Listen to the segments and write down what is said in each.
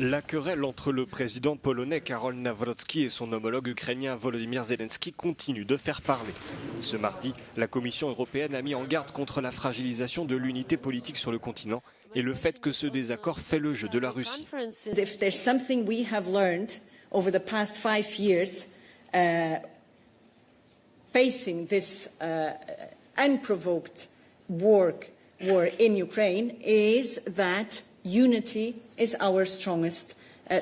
La querelle entre le président polonais Karol Nawrocki et son homologue ukrainien Volodymyr Zelensky continue de faire parler. Ce mardi, la Commission européenne a mis en garde contre la fragilisation de l'unité politique sur le continent et le fait que ce désaccord fait le jeu de la Russie. If there's something we have learned over the past 5 years, facing this unprovoked war in Ukraine, is that unity is our strongest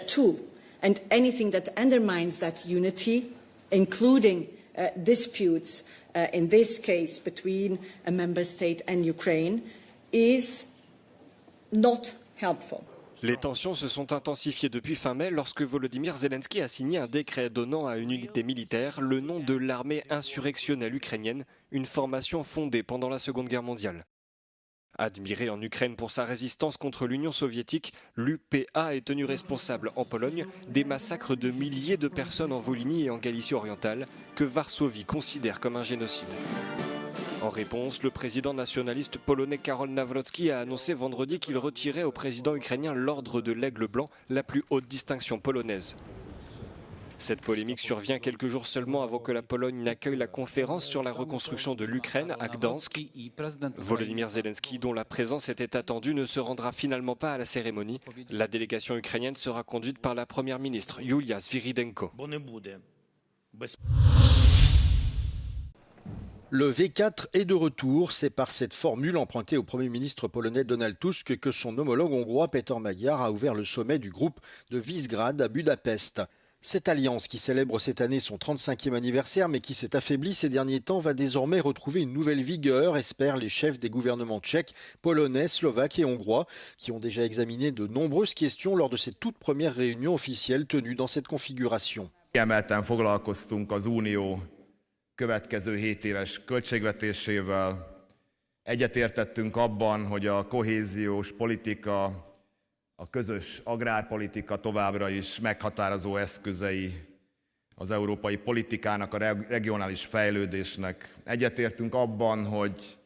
tool. And anything that undermines that unity, including disputes, in this case between a member state and Ukraine, is not helpful. Les tensions se sont intensifiées depuis fin mai lorsque Volodymyr Zelensky a signé un décret donnant à une unité militaire le nom de l'armée insurrectionnelle ukrainienne, une formation fondée pendant la Seconde Guerre mondiale. Admiré en Ukraine pour sa résistance contre l'Union soviétique, l'UPA est tenu responsable en Pologne des massacres de milliers de personnes en Volhynie et en Galicie orientale que Varsovie considère comme un génocide. En réponse, le président nationaliste polonais Karol Nawrocki a annoncé vendredi qu'il retirait au président ukrainien l'ordre de l'Aigle blanc, la plus haute distinction polonaise. Cette polémique survient quelques jours seulement avant que la Pologne n'accueille la conférence sur la reconstruction de l'Ukraine à Gdansk. Volodymyr Zelensky, dont la présence était attendue, ne se rendra finalement pas à la cérémonie. La délégation ukrainienne sera conduite par la première ministre Yulia Sviridenko. Le V4 est de retour. C'est par cette formule empruntée au Premier ministre polonais Donald Tusk que son homologue hongrois Péter Magyar a ouvert le sommet du groupe de Visegrad à Budapest. Cette alliance qui célèbre cette année son 35e anniversaire mais qui s'est affaiblie ces derniers temps va désormais retrouver une nouvelle vigueur, espèrent les chefs des gouvernements tchèques, polonais, slovaques et hongrois qui ont déjà examiné de nombreuses questions lors de ces toutes premières réunions officielles tenues dans cette configuration. Kiemelten foglalkoztunk az Unió következő 7 éves költségvetésével. Egyetértettünk abban, hogy a kohéziós politika, a közös agrárpolitika továbbra is meghatározó eszközei az európai politikának, a regionális fejlődésnek. Egyetértünk abban, hogy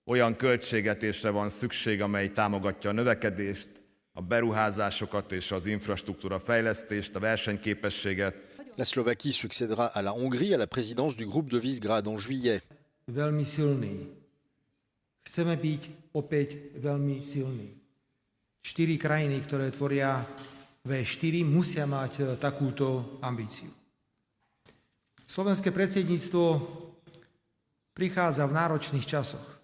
olyan költségvetésre van szükség, amely támogatja a növekedést, a beruházásokat és az infrastruktúra fejlesztést, a versenyképességet. La Slovaquie succédera à la Hongrie à la présidence du groupe de Visegrad en juillet. Veľmi silný. Chceme byť opäť veľmi silní. 4 krajiny, ktoré tvoria V4, musia mať takúto ambíciu. Slovenské predsedníctvo prichádza v náročných časoch.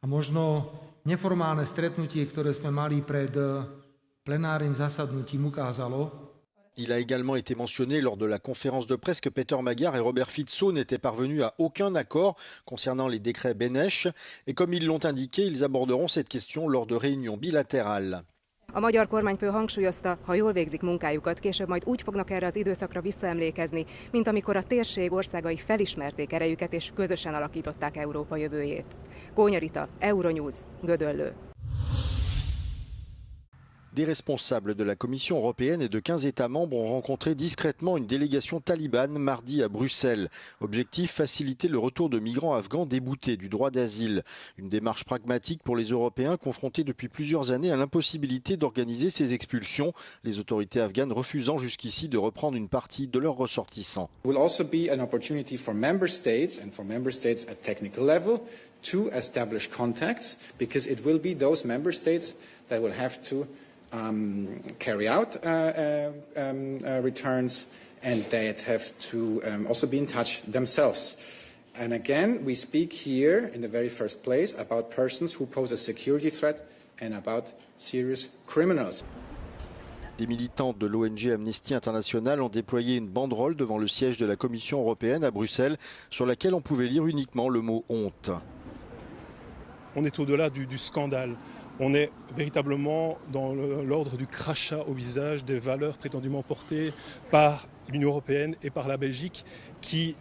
A možno neformálne stretnutie, ktoré sme mali pred plenárnym zasadnutím, ukázalo. Il a également été mentionné lors de la conférence de presse que Péter Magyar et Robert Fico n'étaient parvenus à aucun accord concernant les décrets Benes. Et comme ils l'ont indiqué, ils aborderont cette question lors de réunions bilatérales. A magyar kormányfő hangsúlyozta, ha jól végzik munkájukat, később majd úgy fognak erre az időszakra visszaemlékezni, mint amikor a térség országai felismerték erejüket és közösen alakították Európa jövőjét. Kónya Rita, Euronews, Gödöllő. Des responsables de la Commission européenne et de 15 États membres ont rencontré discrètement une délégation talibane mardi à Bruxelles. Objectif, faciliter le retour de migrants afghans déboutés du droit d'asile. Une démarche pragmatique pour les Européens confrontés depuis plusieurs années à l'impossibilité d'organiser ces expulsions, les autorités afghanes refusant jusqu'ici de reprendre une partie de leurs ressortissants. It will also be an opportunity for member states and for member states at technical level to establish contacts, because it will be those member states that will have to carry out returns, and they have to also be in touch themselves. And again, we speak here in the very first place about persons who pose a security threat and about serious criminals. Des militants de l'ONG Amnesty International ont déployé une banderole devant le siège de la Commission européenne à Bruxelles, sur laquelle on pouvait lire uniquement le mot honte. On est au-delà du scandale. On est véritablement dans l'ordre du crachat au visage des valeurs prétendument portées par l'Union européenne et par la Belgique qui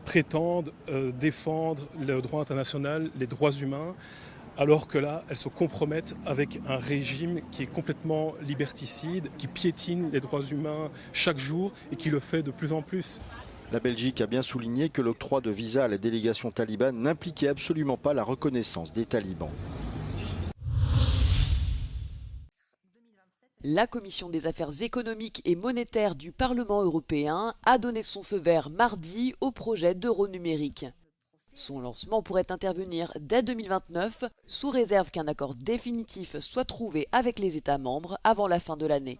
prétendent défendre le droit international, les droits humains, alors que là, elles se compromettent avec un régime qui est complètement liberticide, qui piétine les droits humains chaque jour et qui le fait de plus en plus. La Belgique a bien souligné que l'octroi de visa à la délégation talibane n'impliquait absolument pas la reconnaissance des talibans. La Commission des affaires économiques et monétaires du Parlement européen a donné son feu vert mardi au projet d'euro numérique. Son lancement pourrait intervenir dès 2029, sous réserve qu'un accord définitif soit trouvé avec les États membres avant la fin de l'année.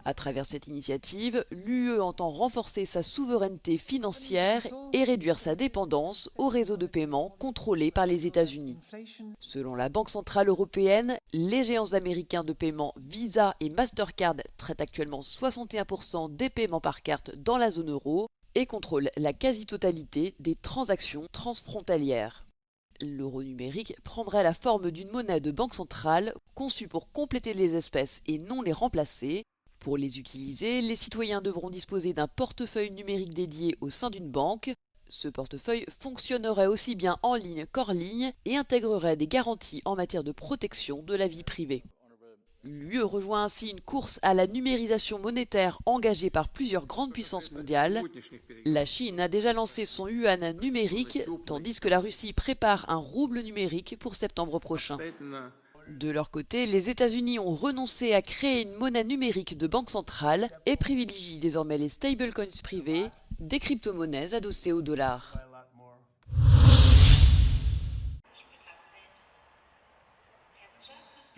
À travers cette initiative, l'UE entend renforcer sa souveraineté financière et réduire sa dépendance aux réseaux de paiement contrôlés par les États-Unis. Selon la Banque centrale européenne, les géants américains de paiement Visa et Mastercard traitent actuellement 61% des paiements par carte dans la zone euro et contrôlent la quasi-totalité des transactions transfrontalières. L'euro numérique prendrait la forme d'une monnaie de banque centrale conçue pour compléter les espèces et non les remplacer. Pour les utiliser, les citoyens devront disposer d'un portefeuille numérique dédié au sein d'une banque. Ce portefeuille fonctionnerait aussi bien en ligne qu'hors ligne et intégrerait des garanties en matière de protection de la vie privée. L'UE rejoint ainsi une course à la numérisation monétaire engagée par plusieurs grandes puissances mondiales. La Chine a déjà lancé son yuan numérique, tandis que la Russie prépare un rouble numérique pour septembre prochain. De leur côté, les États-Unis ont renoncé à créer une monnaie numérique de banque centrale et privilégient désormais les stablecoins privés, des crypto-monnaies adossées au dollar.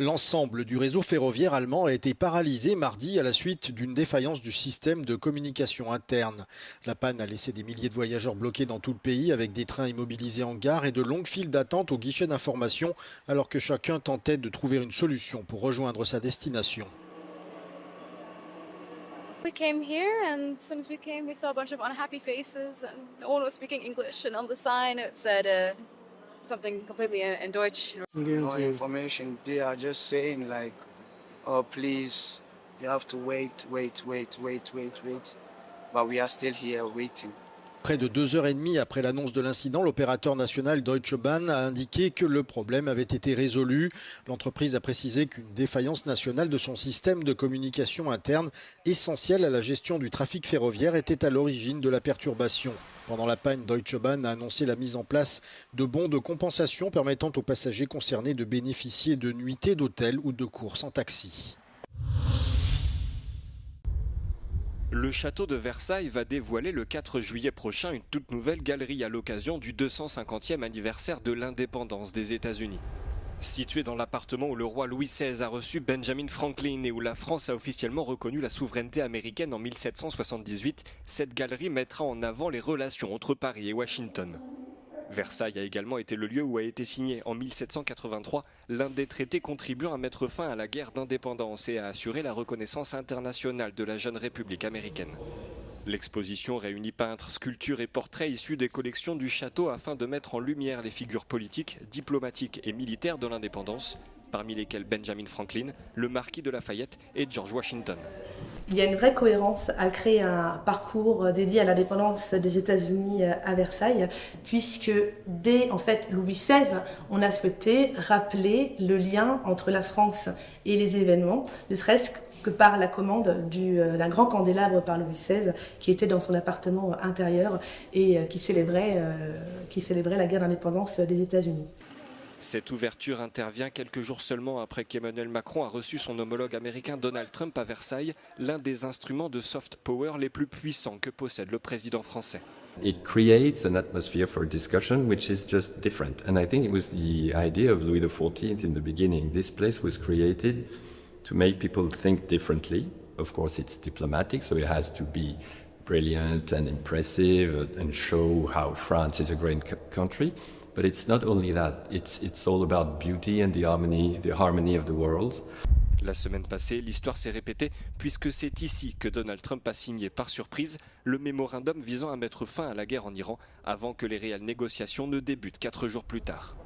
L'ensemble du réseau ferroviaire allemand a été paralysé mardi à la suite d'une défaillance du système de communication interne. La panne a laissé des milliers de voyageurs bloqués dans tout le pays avec des trains immobilisés en gare et de longues files d'attente au guichet d'information alors que chacun tentait de trouver une solution pour rejoindre sa destination. We came here and as soon as we came we saw a bunch of unhappy faces and no one was speaking English and on the sign it said something completely in Deutsch. No information. They are just saying like, oh please, you have to wait. But we are still here waiting. Près de 2h30 après l'annonce de l'incident, l'opérateur national Deutsche Bahn a indiqué que le problème avait été résolu. L'entreprise a précisé qu'une défaillance nationale de son système de communication interne, essentiel à la gestion du trafic ferroviaire, était à l'origine de la perturbation. Pendant la panne, Deutsche Bahn a annoncé la mise en place de bons de compensation permettant aux passagers concernés de bénéficier de nuitées d'hôtel ou de courses en taxi. Le château de Versailles va dévoiler le 4 juillet prochain une toute nouvelle galerie à l'occasion du 250e anniversaire de l'indépendance des États-Unis. Située dans l'appartement où le roi Louis XVI a reçu Benjamin Franklin et où la France a officiellement reconnu la souveraineté américaine en 1778, cette galerie mettra en avant les relations entre Paris et Washington. Versailles a également été le lieu où a été signé en 1783 l'un des traités contribuant à mettre fin à la guerre d'indépendance et à assurer la reconnaissance internationale de la jeune République américaine. L'exposition réunit peintres, sculptures et portraits issus des collections du château afin de mettre en lumière les figures politiques, diplomatiques et militaires de l'indépendance, parmi lesquelles Benjamin Franklin, le marquis de Lafayette et George Washington. Il y a une vraie cohérence à créer un parcours dédié à l'indépendance des États-Unis à Versailles, puisque dès Louis XVI, on a souhaité rappeler le lien entre la France et les événements, ne serait-ce que par la commande d'un grand candélabre par Louis XVI qui était dans son appartement intérieur et qui célébrait la guerre d'indépendance des États-Unis. Cette ouverture intervient quelques jours seulement après qu'Emmanuel Macron a reçu son homologue américain Donald Trump à Versailles, l'un des instruments de soft power les plus puissants que possède le président français. It creates an atmosphere for discussion which is just different. And I think it was the idea of Louis XIV in the beginning. This place was created to make people think differently. Of course, it's diplomatic, so it has to be brilliant and impressive and show how France is a great country. But it's not only that, it's all about beauty and the harmony of the world. La semaine passée, l'histoire s'est répétée puisque c'est ici que Donald Trump a signé par surprise le mémorandum visant à mettre fin à la guerre en Iran avant que les réelles négociations ne débutent 4 jours plus tard.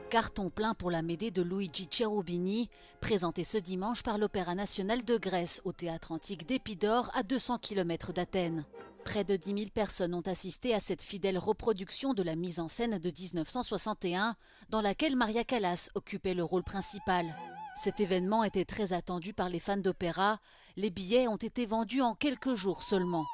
Carton plein pour la Médée de Luigi Cherubini, présentée ce dimanche par l'Opéra national de Grèce au théâtre antique d'Épidore à 200 km d'Athènes. Près de 10 000 personnes ont assisté à cette fidèle reproduction de la mise en scène de 1961, dans laquelle Maria Callas occupait le rôle principal. Cet événement était très attendu par les fans d'opéra. Les billets ont été vendus en quelques jours seulement.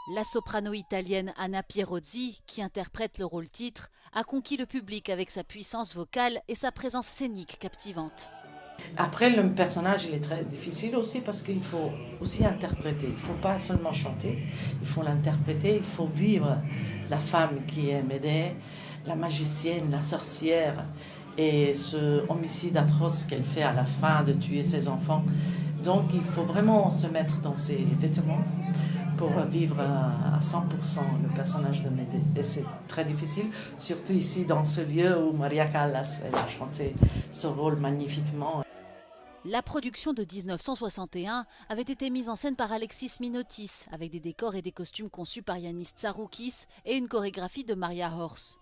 La soprano italienne Anna Pierozzi, qui interprète le rôle titre, a conquis le public avec sa puissance vocale et sa présence scénique captivante. Après, le personnage il est très difficile aussi parce qu'il faut aussi interpréter. Il ne faut pas seulement chanter, il faut l'interpréter, il faut vivre la femme qui est Médée, la magicienne, la sorcière et ce homicide atroce qu'elle fait à la fin de tuer ses enfants. Donc il faut vraiment se mettre dans ses vêtements pour vivre à 100% le personnage de Médée. Et c'est très difficile, surtout ici dans ce lieu où Maria Callas elle a chanté ce rôle magnifiquement. La production de 1961 avait été mise en scène par Alexis Minotis, avec des décors et des costumes conçus par Yannis Tsaroukis et une chorégraphie de Maria Horst.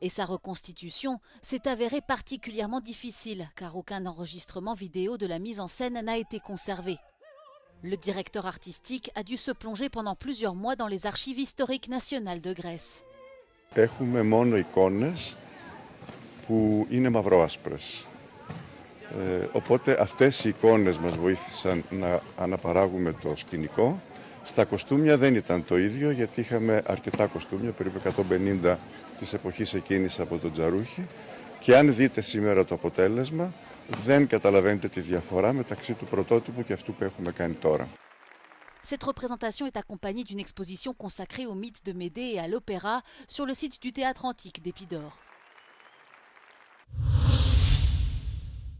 Et sa reconstitution s'est avérée particulièrement difficile, car aucun enregistrement vidéo de la mise en scène n'a été conservé. Le directeur artistique a dû se plonger pendant plusieurs mois dans les archives historiques nationales de Grèce. Έχουμε μόνο εικόνες που είναι μαυρόασπρες. Οπότε αυτές οι εικόνες μας βοήθησαν να αναπαράγουμε το σκηνικό. Στα κοστούμια δεν ήταν το ίδιο γιατί είχαμε αρκετά κοστούμια, περίπου 150 της εποχής εκείνης από τον Τζαρούχη. Και αν δείτε σήμερα το αποτέλεσμα, δεν καταλαβαίνετε τη διαφορά μεταξύ του πρωτότυπου και αυτού που έχουμε κάνει τώρα. Cette représentation est accompagnée d'une exposition consacrée au mythe de Médée et à l'opéra sur le site du théâtre antique d'Épidore.